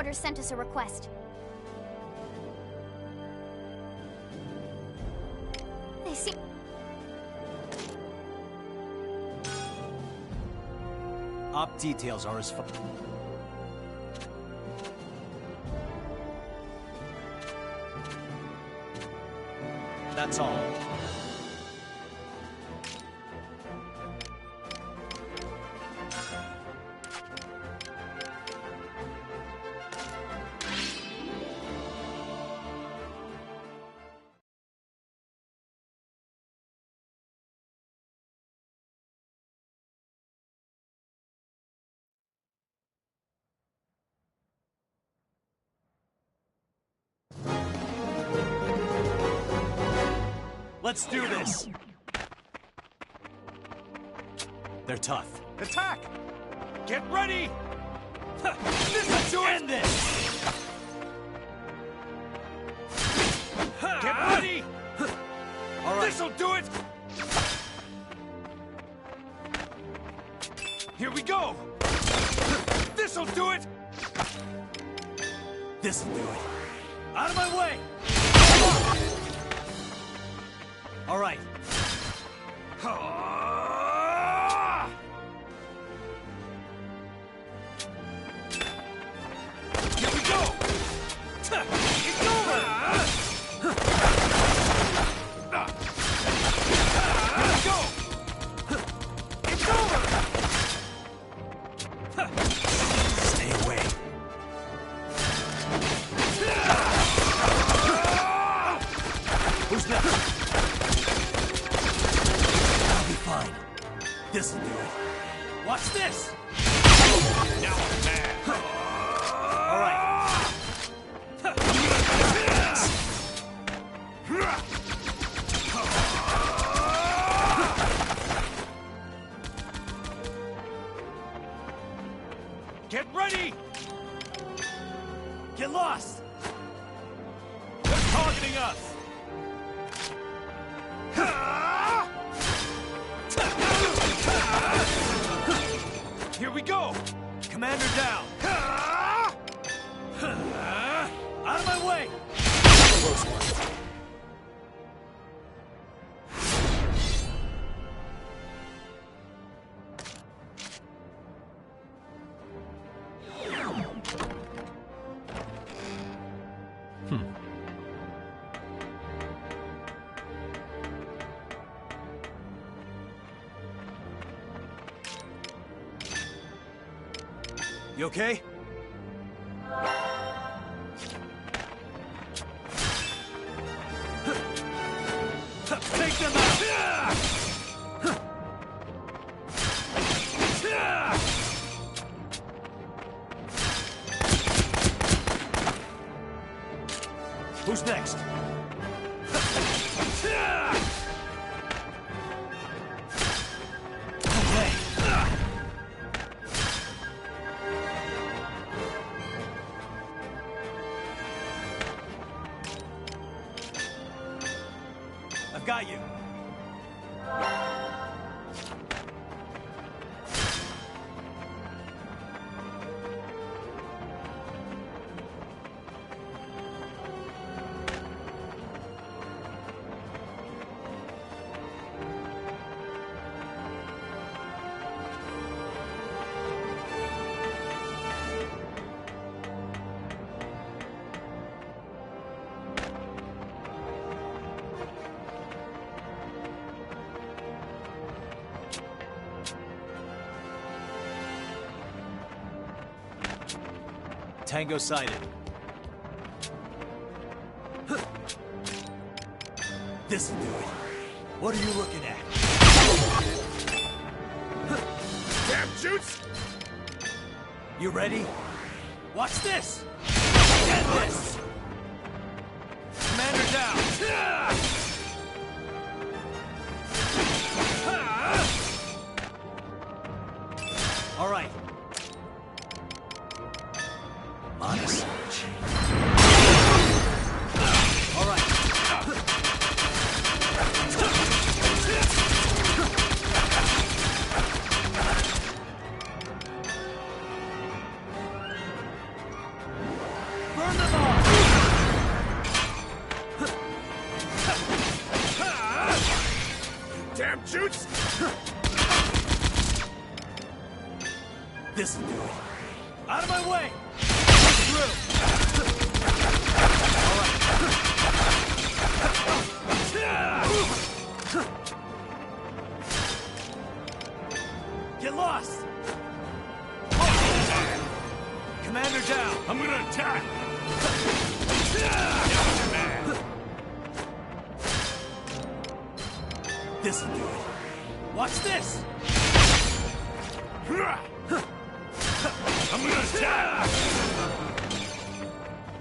headquarters sent us a request. They seem... Op details are as follows. That's all. Let's do this! They're tough. Attack! Get ready! Let's end this! Get ready! All right. This'll do it! Here we go! This'll do it! This'll do it. Out of my way! All right. Here we go! It's over! Here we go! It's over! Stay away. Who's next? Fine. This'll do it. Watch this! Now I'm mad. All right. Get ready! Get lost! They're targeting us! Here we go! Commander down! Out of my way! Close one. You okay? Take them out! Who's next? Okay. I've got you. Tango sighted. This'll do it. What are you looking at? Damn shoots! You ready? Watch this! Get this! Commander down! All right. On a search. All right. This'll do it. Out of my way! Get lost! Commander down! I'm gonna attack! This'll do it. Watch this! I'm gonna attack!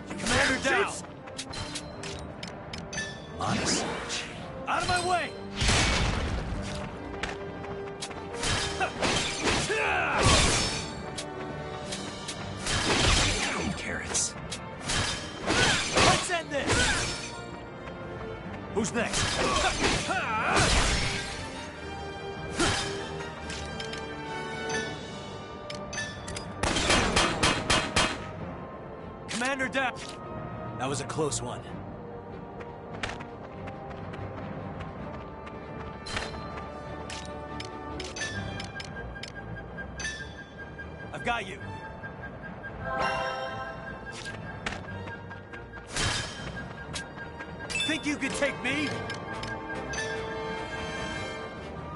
Commander down! Honest. Out of my way! Carrots. Let's end this! Who's next? Commander down! That was a close one. I've got you. Think you could take me?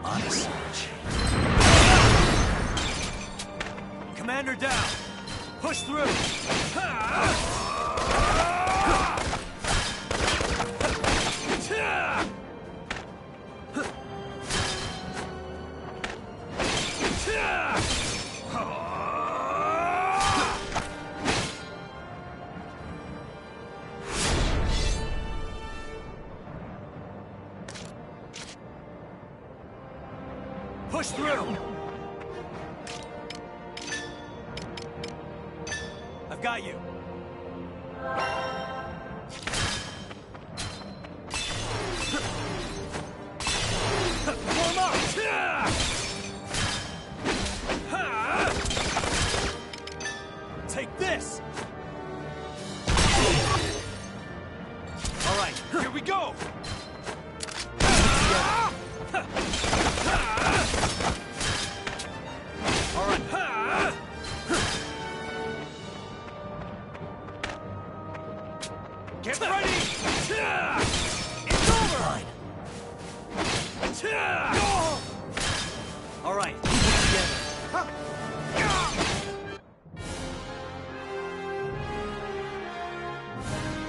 Honest. Commander down. Push through. Push through! I've got you. Form up! Take this! All right, here we go! All right. Get ready! It's over! Fine. All right, together.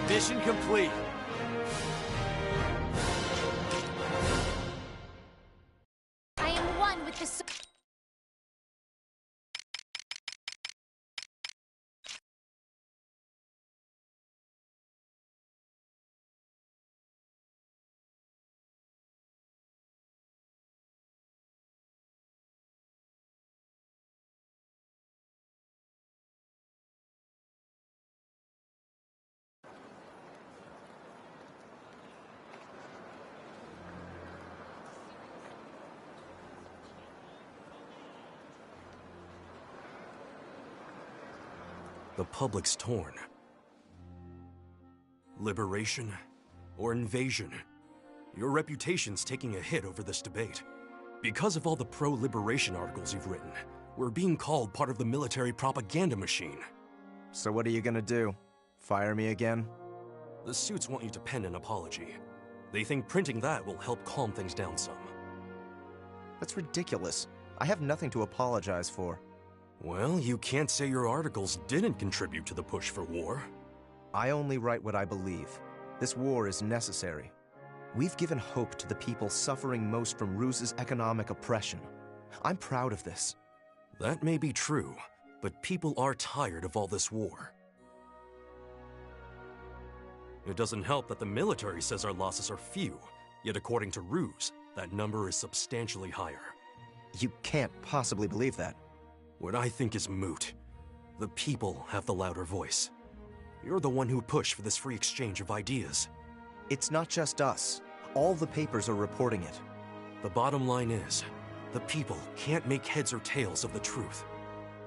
Mission complete. I am one with the The public's torn. Liberation or invasion? Your reputation's taking a hit over this debate. Because of all the pro-liberation articles you've written, we're being called part of the military propaganda machine. So what are you gonna do? Fire me again? The suits want you to pen an apology. They think printing that will help calm things down some. That's ridiculous. I have nothing to apologize for. Well, you can't say your articles didn't contribute to the push for war. I only write what I believe. This war is necessary. We've given hope to the people suffering most from Ruse's economic oppression. I'm proud of this. That may be true, but people are tired of all this war. It doesn't help that the military says our losses are few, yet according to Ruse, that number is substantially higher. You can't possibly believe that. What I think is moot. The people have the louder voice. You're the one who pushed for this free exchange of ideas. It's not just us. All the papers are reporting it. The bottom line is, the people can't make heads or tails of the truth.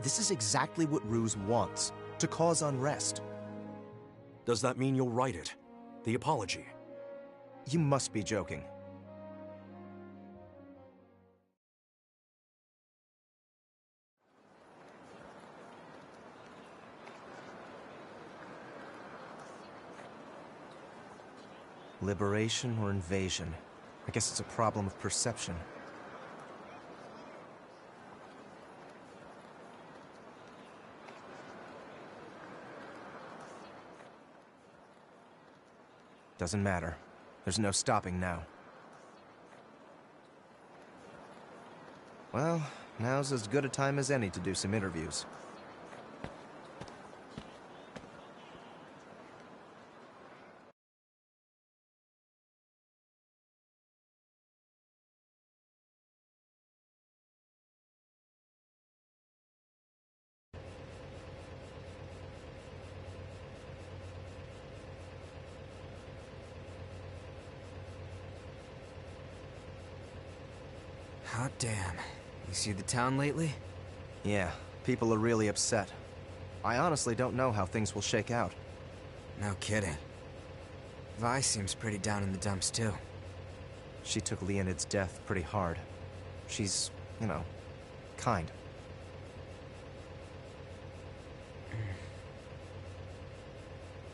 This is exactly what Ruse wants, to cause unrest. Does that mean you'll write it? The apology? You must be joking. Liberation or invasion? I guess it's a problem of perception. Doesn't matter. There's no stopping now. Well, now's as good a time as any to do some interviews. Hot damn. You see the town lately? Yeah, people are really upset. I honestly don't know how things will shake out. No kidding. Vi seems pretty down in the dumps too. She took Leonid's death pretty hard. She's, you know, kind.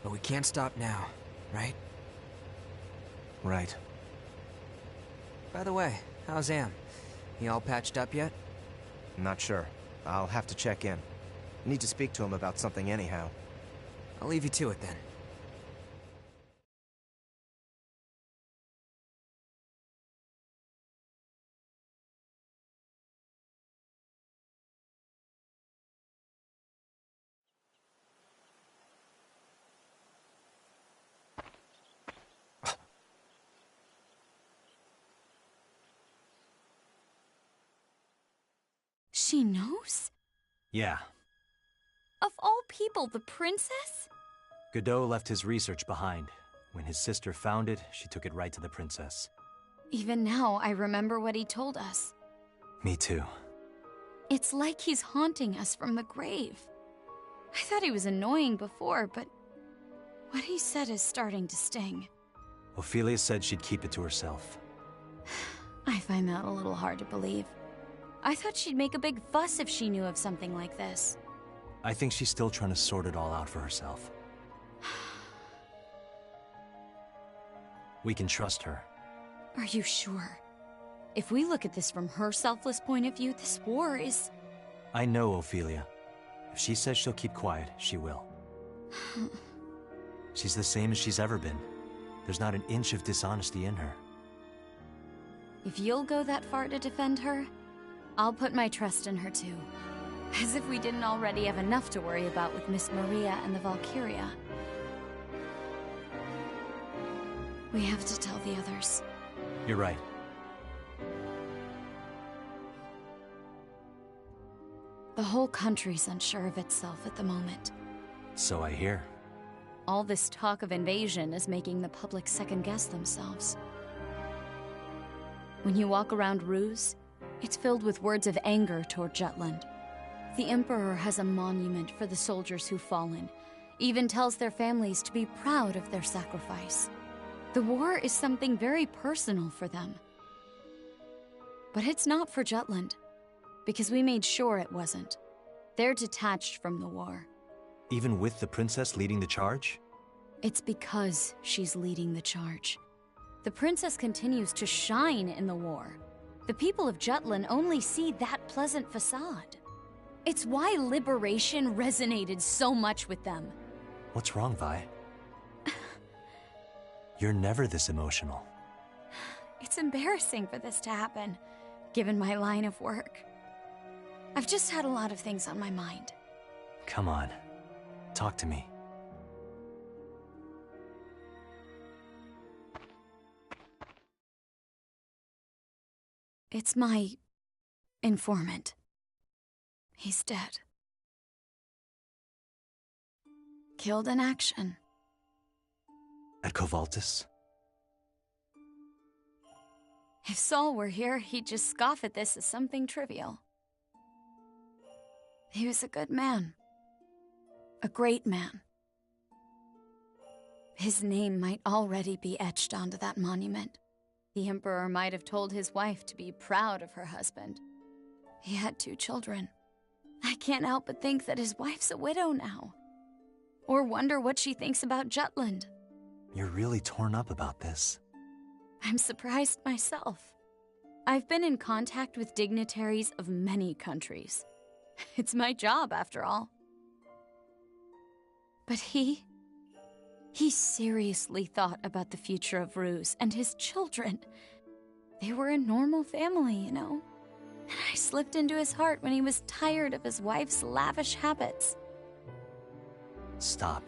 But we can't stop now, right? Right. By the way, how's Am? He all patched up yet? Not sure. I'll have to check in. Need to speak to him about something anyhow. I'll leave you to it then. She knows? Yeah. Of all people, the princess? Godot left his research behind. When his sister found it, she took it right to the princess. Even now, I remember what he told us. Me too. It's like he's haunting us from the grave. I thought he was annoying before, but what he said is starting to sting. Ophelia said she'd keep it to herself. I find that a little hard to believe. I thought she'd make a big fuss if she knew of something like this. I think she's still trying to sort it all out for herself. We can trust her. Are you sure? If we look at this from her selfless point of view, this war is... I know Ophelia. If she says she'll keep quiet, she will. She's the same as she's ever been. There's not an inch of dishonesty in her. If you'll go that far to defend her, I'll put my trust in her too. As if we didn't already have enough to worry about with Miss Maria and the Valkyria. We have to tell the others. You're right. The whole country's unsure of itself at the moment. So I hear. All this talk of invasion is making the public second-guess themselves. When you walk around Ruse, it's filled with words of anger toward Jutland. The Emperor has a monument for the soldiers who've fallen, even tells their families to be proud of their sacrifice. The war is something very personal for them. But it's not for Jutland, because we made sure it wasn't. They're detached from the war. Even with the princess leading the charge? It's because she's leading the charge. The princess continues to shine in the war. The people of Jutland only see that pleasant facade. It's why liberation resonated so much with them. What's wrong, Vi? You're never this emotional. It's embarrassing for this to happen, given my line of work. I've just had a lot of things on my mind. Come on. Talk to me. It's my informant. He's dead. Killed in action. At Kovaltis? If Saul were here, he'd just scoff at this as something trivial. He was a good man. A great man. His name might already be etched onto that monument. The Emperor might have told his wife to be proud of her husband. He had 2 children. I can't help but think that his wife's a widow now. Or wonder what she thinks about Jutland. You're really torn up about this. I'm surprised myself. I've been in contact with dignitaries of many countries. It's my job, after all. But he seriously thought about the future of Ruse and his children. They were a normal family, you know. And I slipped into his heart when he was tired of his wife's lavish habits. Stop.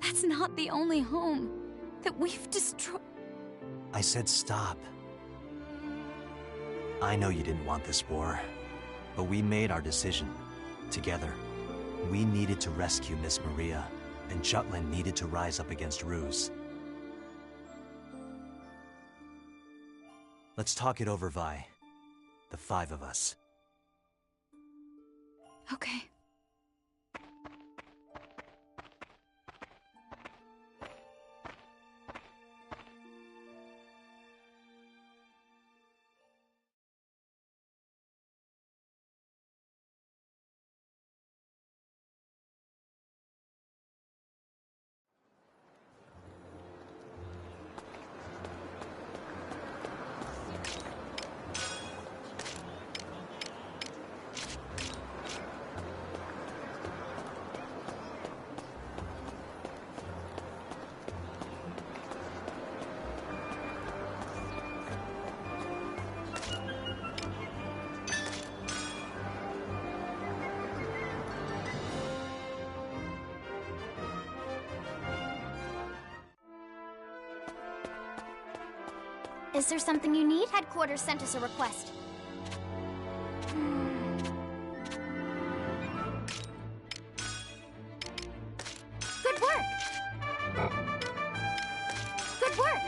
That's not the only home that we've destroyed. I said stop. I know you didn't want this war, but we made our decision. Together. We needed to rescue Miss Maria, and Ch9 needed to rise up against Ruse. Let's talk it over, Vi. The 5 of us. Okay. Is there something you need? Headquarters sent us a request. Good work! Good work!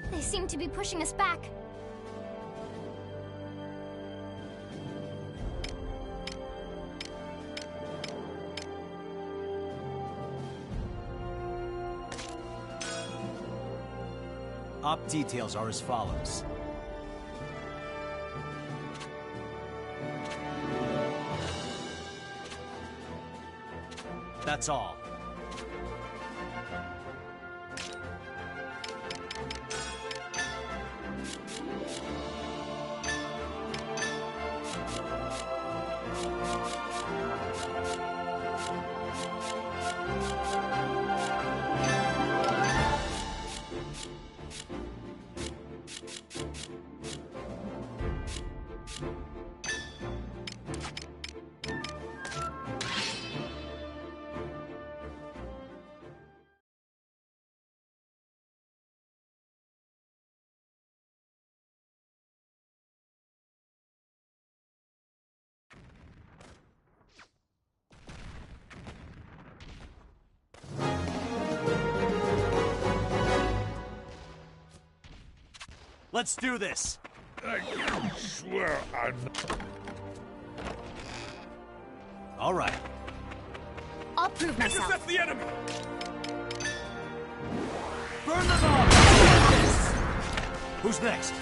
They seem to be pushing us back. Op details are as follows. That's all. Let's do this! I swear I'm... All right. I'll prove myself. Intercept the enemy! Burn them all! Who's next?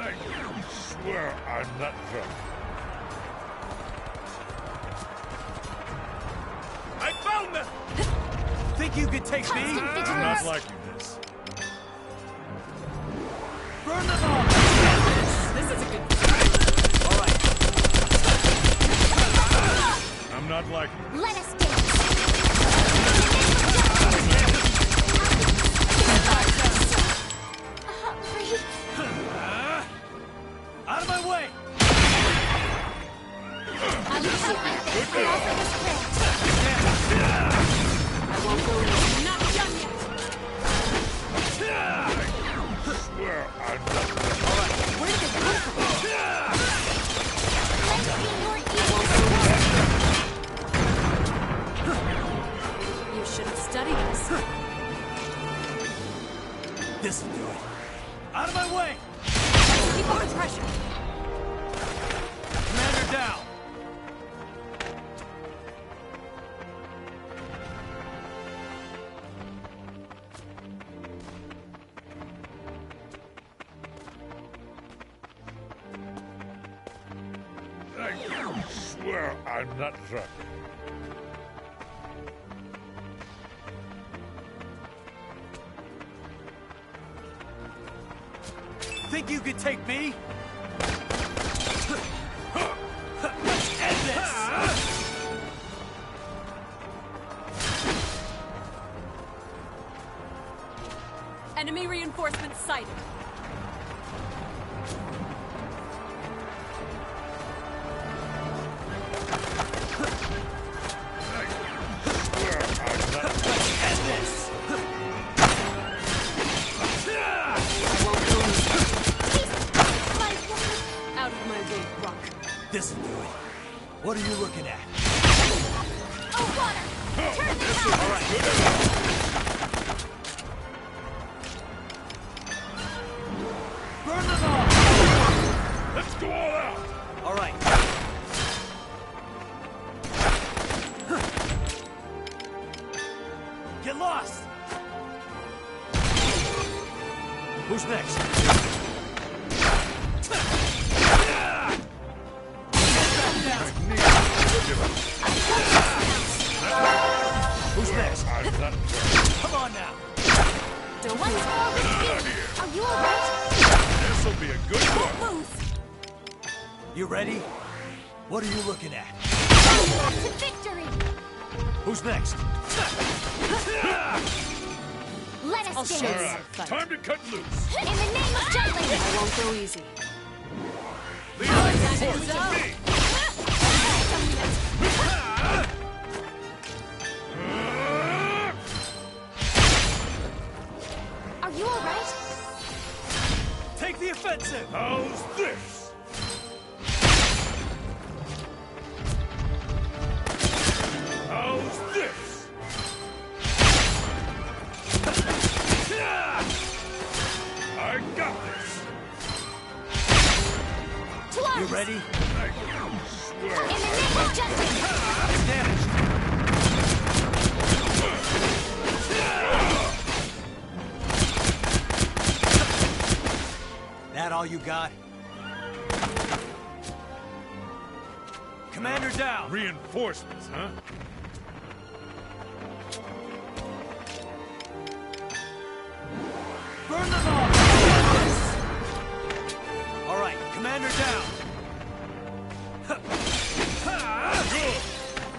I swear I'm not drunk. I found them! Think you could take me? Constant vigilance. I'm not liking this. Burn them all! This is a good... All right. I'm not liking this. Let us dance. Out of my way! I will shoot my Good for job. offering this grant. I won't go in. Not done yet. I swear I'm not drunk. Where did it come from? Let's be your evil. You should have studied us. This'll do it. pleasure. Commander down. I swear I'm not drunk. Think you could take me? Let's end this! Enemy reinforcements sighted. This'll do it. What are you looking at? Oh, water! Turn this off! All right. Burn them all! Let's go all out! All right. Get lost! Who's next? Who's next? Come on now. Don't let go! Are you alright? This'll be a good one. Move! You ready? What are you looking at? To victory! Who's next? Let us I'll dance! show you. All right, time to cut loose. In the name of Jutland! I won't go easy. Leave the force to me. Are you alright? Take the offensive! How's this? How's this? I got this. To arms! You ready? I swear. In the name of Jutland! Damaged. That all you got? Commander down! Reinforcements, huh? Burn them all! All right, Commander down! Good.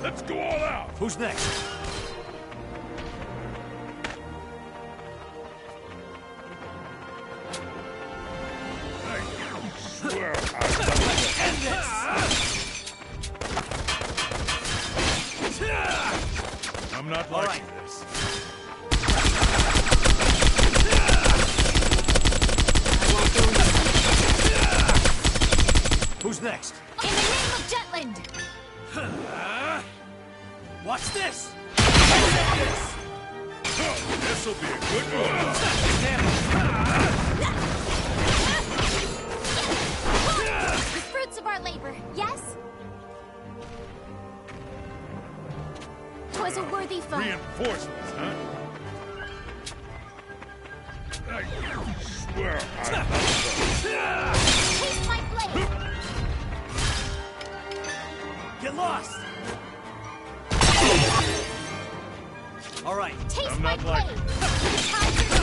Let's go all out. Who's next? I swear I'm not. End this! I'm not All liking right. this. Who's next? In the name of Jutland! Watch this! This'll be a good one. The fruits of our labor, yes? 'Twas a worthy foe. Reinforcements, huh? I swear I'm not. Taste my blade! Get lost! All right. Taste I'm my not blade! liking Time for the fight against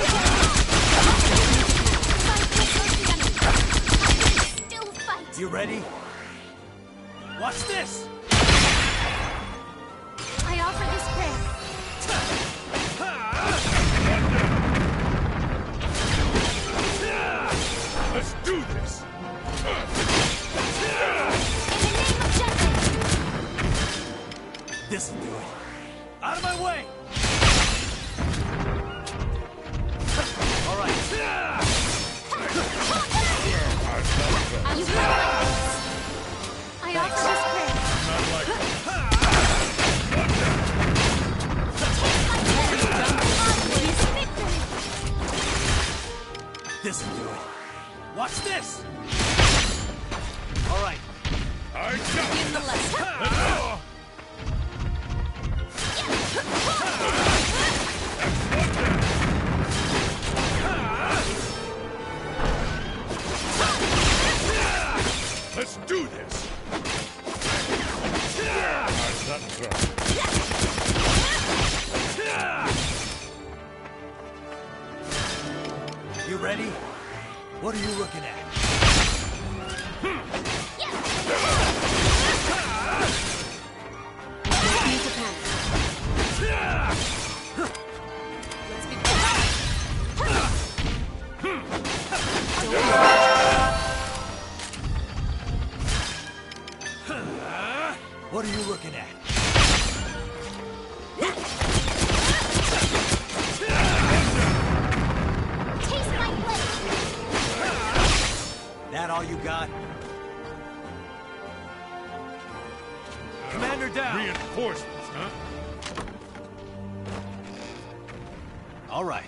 the enemy! I can still fight! You ready? Watch this! I offer this prayer. Let's do this. In the name of Jutland! This'll do it. Out of my way! All right. You will like this. I offer this prayer. Not like it. This'll do it. Watch this! All right. I got Begin the lesson. Let's go! Let's do this! You ready? What are you looking at? Don't need to panic. Let's begin. What are you looking at? Taste my blade! That all you got? Commander down! Reinforcements, huh? All right.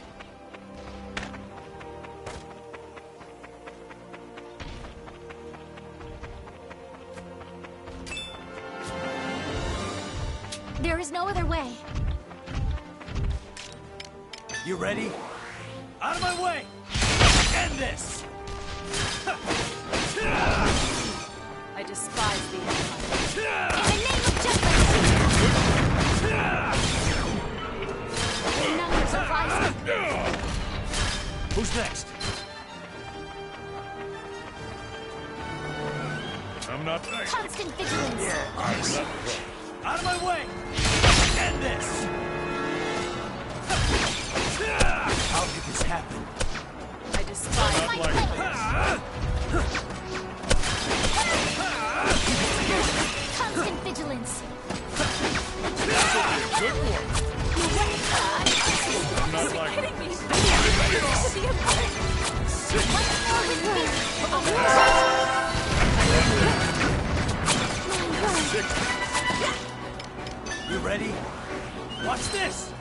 There is no other way. You ready? Out of my way! End this! I despise the Empire. In the name of justice! The numbers are rising. Who's next? I'm not nice. Constant vigilance. Nice. Out of my way! End this! How did this happen? I despise Not the like Empire. Constant vigilance. Good one. I'm not like Kidding me? The Empire. Once more with me. You ready? Watch this!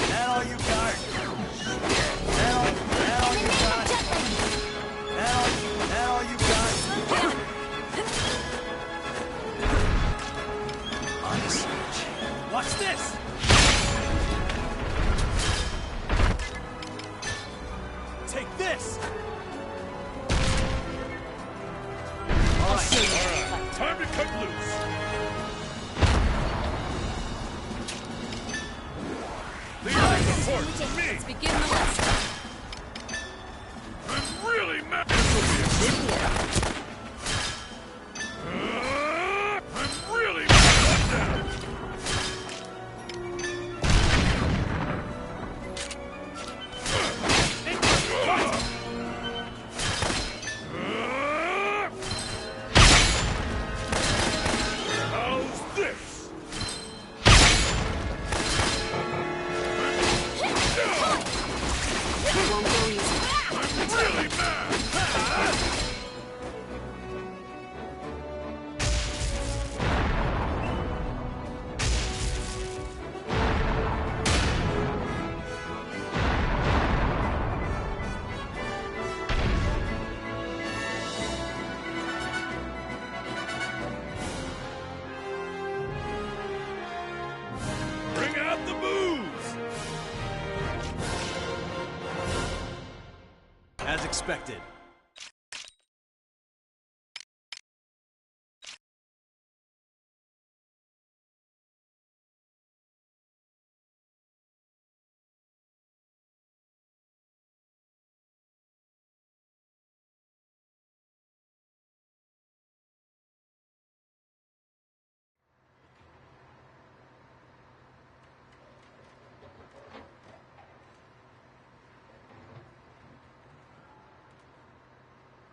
That all you got? That all In you the name got? of justice. That all you got? Honest. Watch this! Take this! All right. time to cut loose. These are reports to me. Let's begin the lesson. I'm really mad. This will be a good one. I'm really mad down. How's this? It won't go easy. I'm really mad. Bring out the booze. As expected.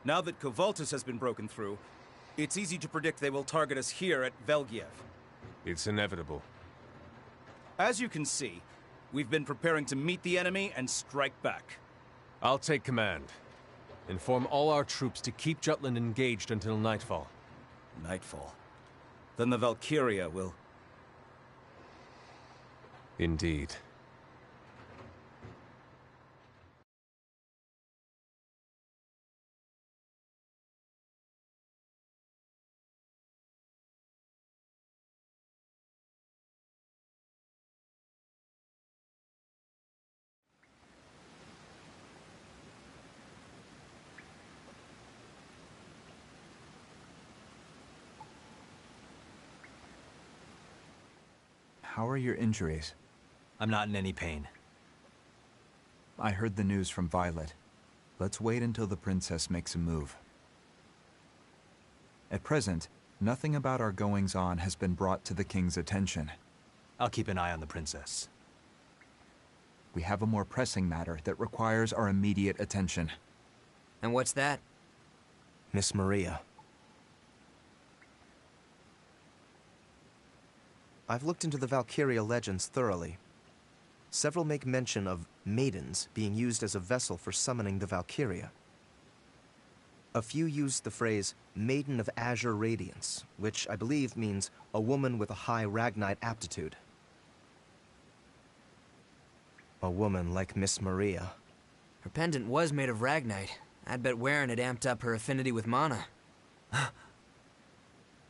Now that Kovaltus has been broken through, it's easy to predict they will target us here at Velgiev. It's inevitable. As you can see, we've been preparing to meet the enemy and strike back. I'll take command. Inform all our troops to keep Jutland engaged until nightfall. Nightfall. Then the Valkyria will... Indeed. How are your injuries? I'm not in any pain. I heard the news from Violet. Let's wait until the princess makes a move. At present, nothing about our goings-on has been brought to the king's attention. I'll keep an eye on the princess. We have a more pressing matter that requires our immediate attention. And what's that? Miss Maria. I've looked into the Valkyria legends thoroughly. Several make mention of maidens being used as a vessel for summoning the Valkyria. A few use the phrase, Maiden of Azure Radiance, which I believe means a woman with a high Ragnite aptitude. A woman like Miss Maria. Her pendant was made of Ragnite. I'd bet wearing it amped up her affinity with mana.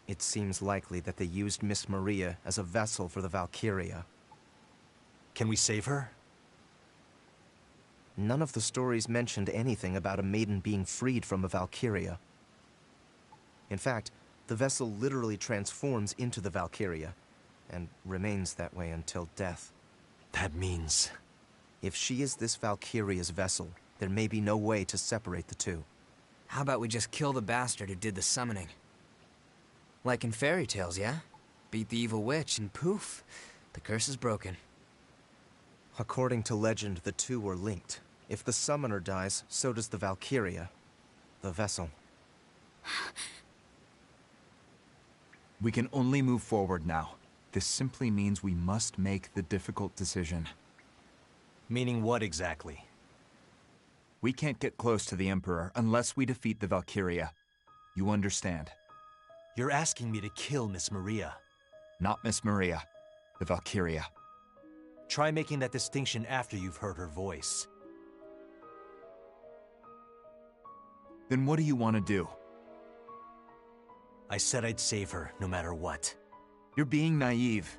It seems likely that they used Miss Maria as a vessel for the Valkyria. Can we save her? None of the stories mentioned anything about a maiden being freed from a Valkyria. In fact, the vessel literally transforms into the Valkyria, and remains that way until death. That means... If she is this Valkyria's vessel, there may be no way to separate the two. How about we just kill the bastard who did the summoning? Like in fairy tales, yeah? Beat the evil witch and poof, the curse is broken. According to legend, the two are linked. If the summoner dies, so does the Valkyria, the vessel. We can only move forward now. This simply means we must make the difficult decision. Meaning what exactly? We can't get close to the Emperor unless we defeat the Valkyria. You understand? You're asking me to kill Miss Maria. Not Miss Maria. The Valkyria. Try making that distinction after you've heard her voice. Then what do you want to do? I said I'd save her, no matter what. You're being naive.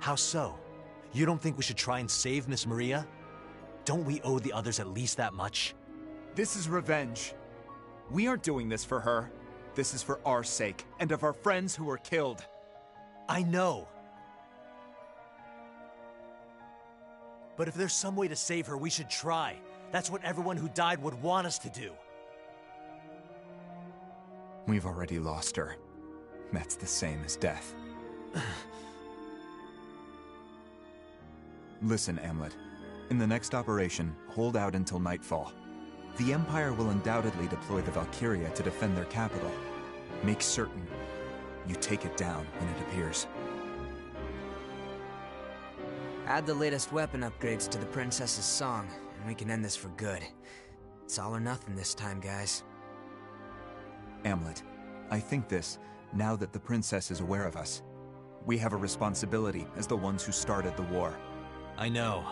How so? You don't think we should try and save Miss Maria? Don't we owe the others at least that much? This is revenge. We aren't doing this for her. This is for our sake, and of our friends who were killed. I know. But if there's some way to save her, we should try. That's what everyone who died would want us to do. We've already lost her. That's the same as death. Listen, Amlet. In the next operation, hold out until nightfall. The Empire will undoubtedly deploy the Valkyria to defend their capital. Make certain you take it down when it appears. Add the latest weapon upgrades to the princess's song, and we can end this for good. It's all or nothing this time, guys. Amlet, I think this, now that the princess is aware of us. We have a responsibility as the ones who started the war. I know.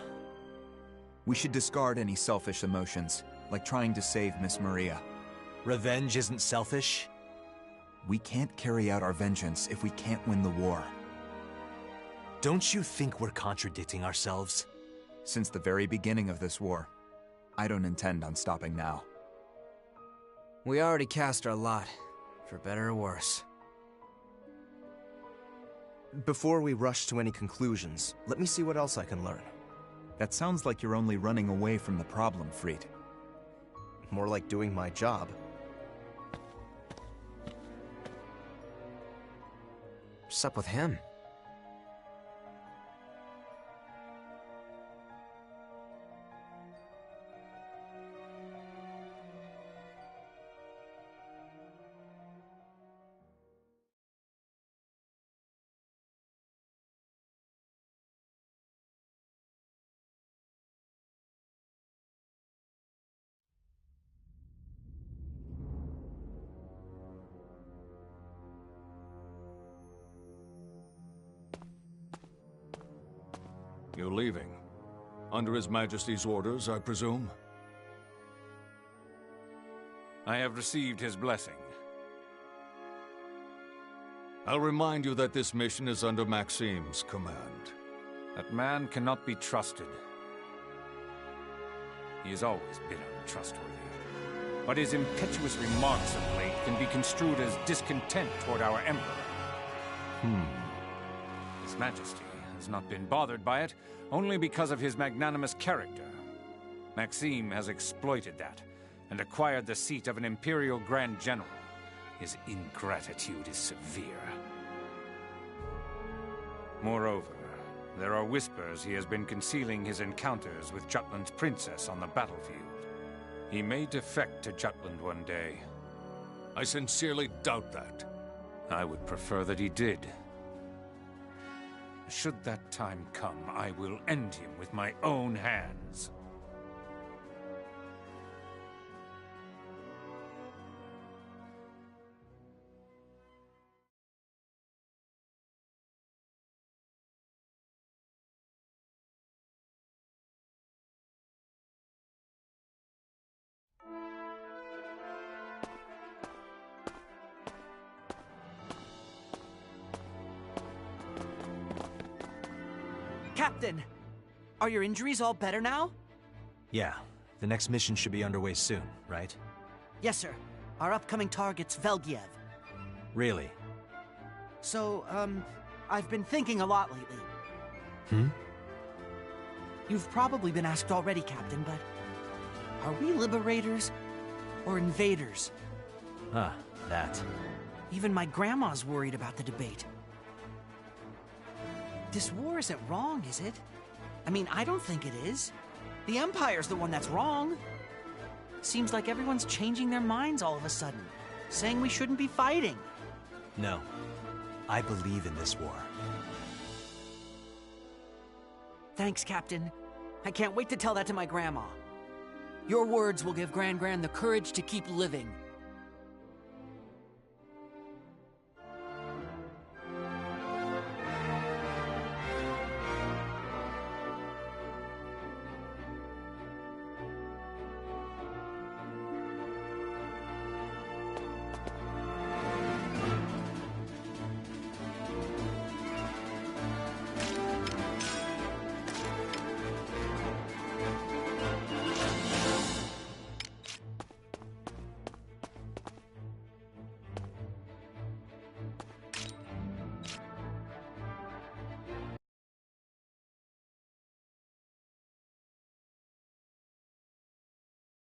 We should discard any selfish emotions, like trying to save Miss Maria. Revenge isn't selfish? We can't carry out our vengeance if we can't win the war. Don't you think we're contradicting ourselves? Since the very beginning of this war, I don't intend on stopping now. We already cast our lot, for better or worse. Before we rush to any conclusions, let me see what else I can learn. That sounds like you're only running away from the problem, Fried. More like doing my job. What's up with him? You're leaving. Under His Majesty's orders, I presume? I have received his blessing. I'll remind you that this mission is under Maxime's command. That man cannot be trusted. He has always been untrustworthy. But his impetuous remarks of late can be construed as discontent toward our Emperor. His Majesty has not been bothered by it, only because of his magnanimous character. Maxime has exploited that, and acquired the seat of an Imperial Grand General. His ingratitude is severe. Moreover, there are whispers he has been concealing his encounters with Jutland's princess on the battlefield. He may defect to Jutland one day. I sincerely doubt that. I would prefer that he did. Should that time come, I will end him with my own hands. Captain! Are your injuries all better now? Yeah, the next mission should be underway soon, right? Yes, sir. Our upcoming target's Velgiev. Really? So, I've been thinking a lot lately. Hmm? You've probably been asked already, Captain, but are we liberators or invaders? Ah, that. Even my grandma's worried about the debate. This war isn't wrong, is it? I mean, I don't think it is. The Empire's the one that's wrong. Seems like everyone's changing their minds all of a sudden, saying we shouldn't be fighting. No. I believe in this war. Thanks, Captain. I can't wait to tell that to my grandma. Your words will give Gran the courage to keep living.